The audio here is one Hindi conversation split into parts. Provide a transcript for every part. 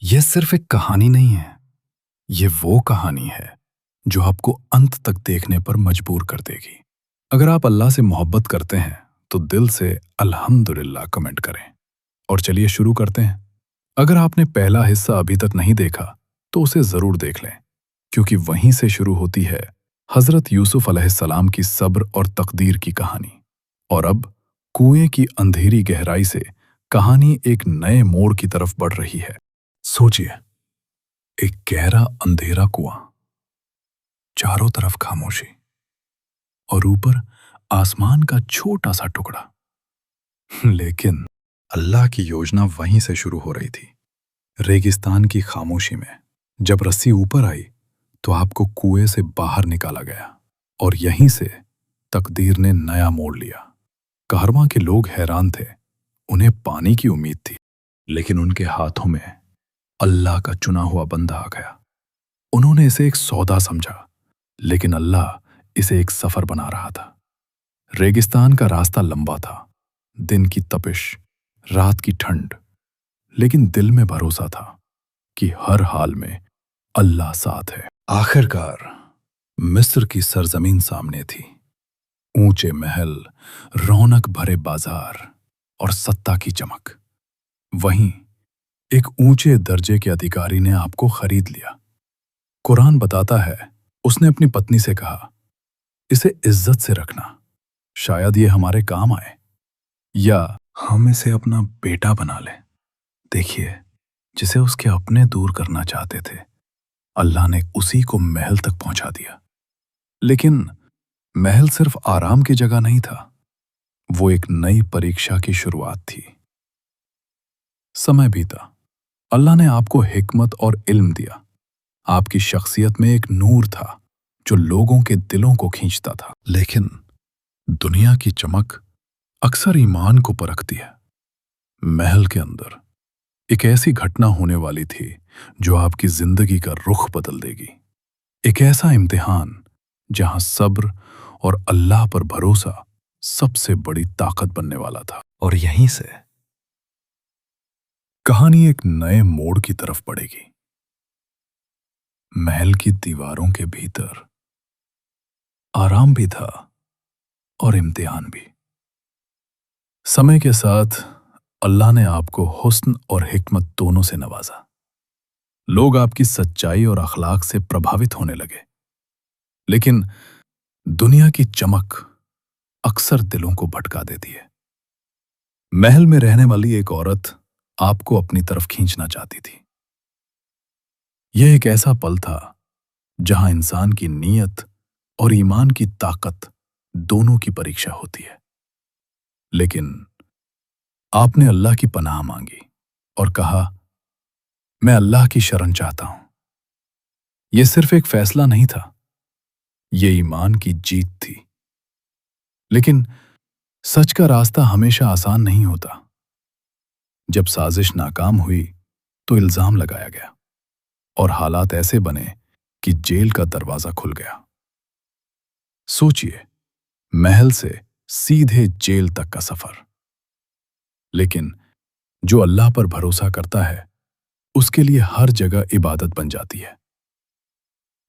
यह सिर्फ एक कहानी नहीं है, ये वो कहानी है जो आपको अंत तक देखने पर मजबूर कर देगी। अगर आप अल्लाह से मोहब्बत करते हैं तो दिल से अल्हम्दुलिल्लाह कमेंट करें। और चलिए शुरू करते हैं। अगर आपने पहला हिस्सा अभी तक नहीं देखा तो उसे जरूर देख लें, क्योंकि वहीं से शुरू होती है हजरत यूसुफ अलैहिस्सलाम की सब्र और तकदीर की कहानी। और अब कुएं की अंधेरी गहराई से कहानी एक नए मोड़ की तरफ बढ़ रही है। सोचिए, एक गहरा अंधेरा कुआं, चारों तरफ खामोशी और ऊपर आसमान का छोटा सा टुकड़ा। लेकिन अल्लाह की योजना वहीं से शुरू हो रही थी। रेगिस्तान की खामोशी में जब रस्सी ऊपर आई तो आपको कुएं से बाहर निकाला गया और यहीं से तकदीर ने नया मोड़ लिया। कहरवा के लोग हैरान थे। उन्हें पानी की उम्मीद थी, लेकिन उनके हाथों में अल्लाह का चुना हुआ बंदा आ गया। उन्होंने इसे एक सौदा समझा, लेकिन अल्लाह इसे एक सफर बना रहा था। रेगिस्तान का रास्ता लंबा था, दिन की तपिश, रात की ठंड, लेकिन दिल में भरोसा था कि हर हाल में अल्लाह साथ है। आखिरकार मिस्र की सरजमीन सामने थी। ऊंचे महल, रौनक भरे बाजार और सत्ता की चमक। वहीं एक ऊंचे दर्जे के अधिकारी ने आपको खरीद लिया। कुरान बताता है, उसने अपनी पत्नी से कहा, इसे इज्जत से रखना, शायद ये हमारे काम आए, या हम इसे अपना बेटा बना लें। देखिए, जिसे उसके अपने दूर करना चाहते थे, अल्लाह ने उसी को महल तक पहुंचा दिया। लेकिन महल सिर्फ आराम की जगह नहीं था, वो एक नई परीक्षा की शुरुआत थी। समय बीता, अल्लाह ने आपको हिकमत और इल्म दिया। आपकी शख्सियत में एक नूर था जो लोगों के दिलों को खींचता था। लेकिन दुनिया की चमक अक्सर ईमान को परखती है। महल के अंदर एक ऐसी घटना होने वाली थी जो आपकी जिंदगी का रुख बदल देगी। एक ऐसा इम्तिहान जहां सब्र और अल्लाह पर भरोसा सबसे बड़ी ताकत बनने वाला था। और यहीं से कहानी एक नए मोड़ की तरफ बढ़ेगी। महल की दीवारों के भीतर आराम भी था और इम्तिहान भी। समय के साथ अल्लाह ने आपको हुस्न और हिकमत दोनों से नवाजा। लोग आपकी सच्चाई और अखलाक से प्रभावित होने लगे। लेकिन दुनिया की चमक अक्सर दिलों को भटका देती है। महल में रहने वाली एक औरत आपको अपनी तरफ खींचना चाहती थी। यह एक ऐसा पल था जहां इंसान की नीयत और ईमान की ताकत दोनों की परीक्षा होती है। लेकिन आपने अल्लाह की पनाह मांगी और कहा, मैं अल्लाह की शरण चाहता हूं। यह सिर्फ एक फैसला नहीं था, यह ईमान की जीत थी। लेकिन सच का रास्ता हमेशा आसान नहीं होता। जब साजिश नाकाम हुई तो इल्जाम लगाया गया और हालात ऐसे बने कि जेल का दरवाजा खुल गया। सोचिए, महल से सीधे जेल तक का सफर। लेकिन जो अल्लाह पर भरोसा करता है, उसके लिए हर जगह इबादत बन जाती है।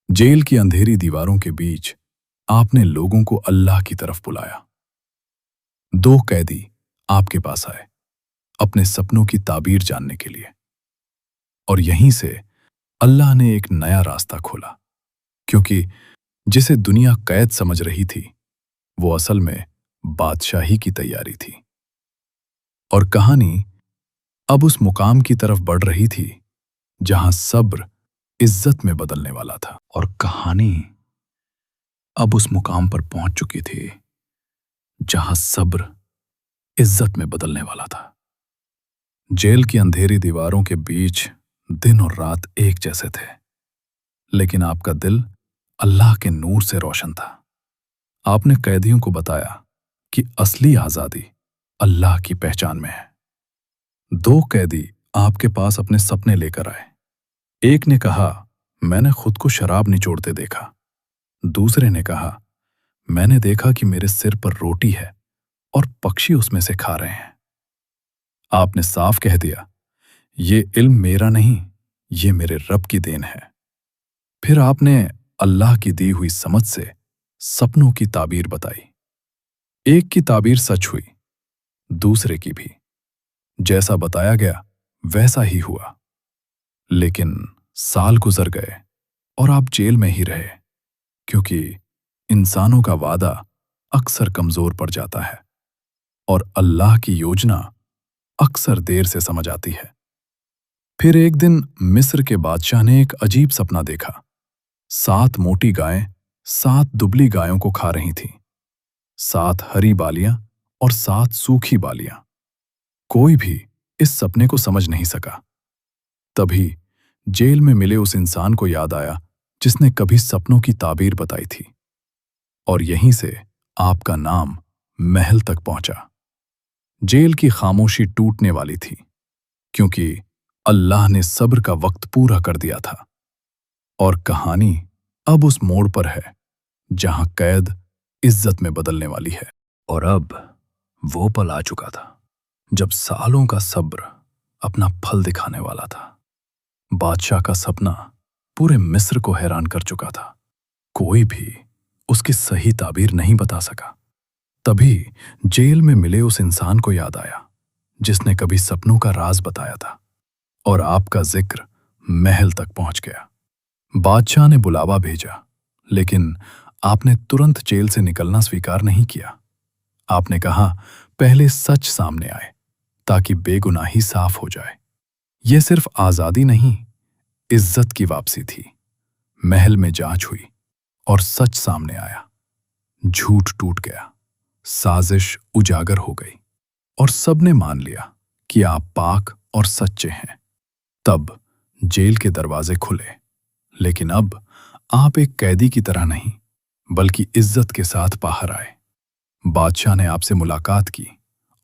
जेल की अंधेरी दीवारों के बीच आपने लोगों को अल्लाह की तरफ बुलाया। 2 कैदी आपके पास आए, अपने सपनों की ताबीर जानने के लिए। और यहीं से अल्लाह ने एक नया रास्ता खोला, क्योंकि जिसे दुनिया कैद समझ रही थी, वो असल में बादशाही की तैयारी थी। और कहानी अब उस मुकाम की तरफ बढ़ रही थी जहां सब्र इज्जत में बदलने वाला था। और कहानी अब उस मुकाम पर पहुंच चुकी थी जहां सब्र इज्जत में बदलने वाला था। जेल की अंधेरी दीवारों के बीच दिन और रात एक जैसे थे, लेकिन आपका दिल अल्लाह के नूर से रोशन था। आपने कैदियों को बताया कि असली आजादी अल्लाह की पहचान में है। 2 कैदी आपके पास अपने सपने लेकर आए। एक ने कहा, मैंने खुद को शराब निचोड़ते देखा। दूसरे ने कहा, मैंने देखा कि मेरे सिर पर रोटी है और पक्षी उसमें से खा रहे हैं। आपने साफ कह दिया, ये इल्म मेरा नहीं, ये मेरे रब की देन है। फिर आपने अल्लाह की दी हुई समझ से सपनों की ताबीर बताई। एक की ताबीर सच हुई, दूसरे की भी। जैसा बताया गया वैसा ही हुआ। लेकिन साल गुजर गए और आप जेल में ही रहे, क्योंकि इंसानों का वादा अक्सर कमजोर पड़ जाता है और अल्लाह की योजना अक्सर देर से समझ आती है। फिर एक दिन मिस्र के बादशाह ने एक अजीब सपना देखा। 7 मोटी गायें 7 दुबली गायों को खा रही थीं। 7 हरी बालियां और 7 सूखी बालियां। कोई भी इस सपने को समझ नहीं सका। तभी जेल में मिले उस इंसान को याद आया जिसने कभी सपनों की ताबीर बताई थी, और यहीं से आपका नाम महल तक पहुंचा। जेल की खामोशी टूटने वाली थी, क्योंकि अल्लाह ने सब्र का वक्त पूरा कर दिया था। और कहानी अब उस मोड़ पर है जहां कैद इज्जत में बदलने वाली है। और अब वो पल आ चुका था जब सालों का सब्र अपना फल दिखाने वाला था। बादशाह का सपना पूरे मिस्र को हैरान कर चुका था। कोई भी उसकी सही ताबीर नहीं बता सका। तभी जेल में मिले उस इंसान को याद आया जिसने कभी सपनों का राज बताया था, और आपका जिक्र महल तक पहुंच गया। बादशाह ने बुलावा भेजा, लेकिन आपने तुरंत जेल से निकलना स्वीकार नहीं किया। आपने कहा पहले सच सामने आए ताकि बेगुनाही साफ हो जाए। यह सिर्फ आजादी नहीं, इज्जत की वापसी थी। महल में जांच हुई और सच सामने आया। झूठ टूट गया, साजिश उजागर हो गई, और सबने मान लिया कि आप पाक और सच्चे हैं। तब जेल के दरवाजे खुले, लेकिन अब आप एक कैदी की तरह नहीं, बल्कि इज्जत के साथ बाहर आए। बादशाह ने आपसे मुलाकात की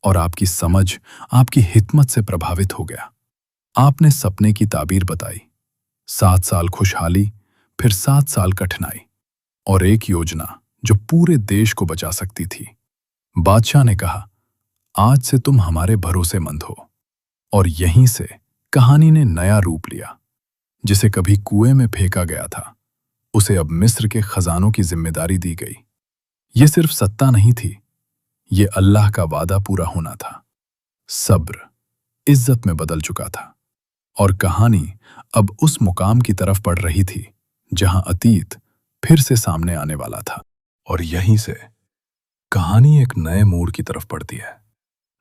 और आपकी समझ, आपकी हिकमत से प्रभावित हो गया। आपने सपने की ताबीर बताई। 7 साल खुशहाली, फिर 7 साल कठिनाई, और एक योजना जो पूरे देश को बचा सकती थी। बादशाह ने कहा, आज से तुम हमारे भरोसेमंद हो। और यहीं से कहानी ने नया रूप लिया। जिसे कभी कुएं में फेंका गया था, उसे अब मिस्र के खजानों की जिम्मेदारी दी गई। ये सिर्फ सत्ता नहीं थी, ये अल्लाह का वादा पूरा होना था। सब्र इज्जत में बदल चुका था, और कहानी अब उस मुकाम की तरफ बढ़ रही थी जहां अतीत फिर से सामने आने वाला था। और यहीं से कहानी एक नए मोड़ की तरफ बढ़ती है।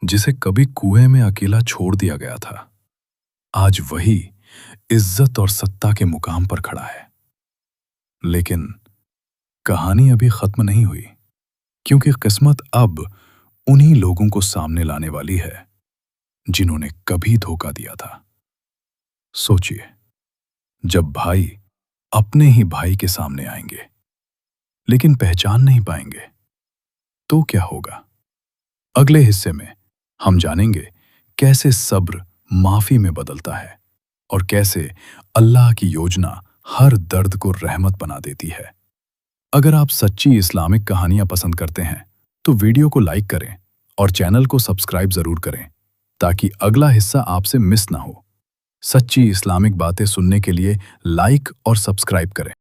जिसे कभी कुएं में अकेला छोड़ दिया गया था, आज वही इज्जत और सत्ता के मुकाम पर खड़ा है। लेकिन कहानी अभी खत्म नहीं हुई, क्योंकि किस्मत अब उन्हीं लोगों को सामने लाने वाली है जिन्होंने कभी धोखा दिया था। सोचिए, जब भाई अपने ही भाई के सामने आएंगे लेकिन पहचान नहीं पाएंगे, तो क्या होगा? अगले हिस्से में हम जानेंगे कैसे सब्र माफी में बदलता है, और कैसे अल्लाह की योजना हर दर्द को रहमत बना देती है। अगर आप सच्ची इस्लामिक कहानियां पसंद करते हैं तो वीडियो को लाइक करें और चैनल को सब्सक्राइब जरूर करें, ताकि अगला हिस्सा आपसे मिस ना हो। सच्ची इस्लामिक बातें सुनने के लिए लाइक और सब्सक्राइब करें।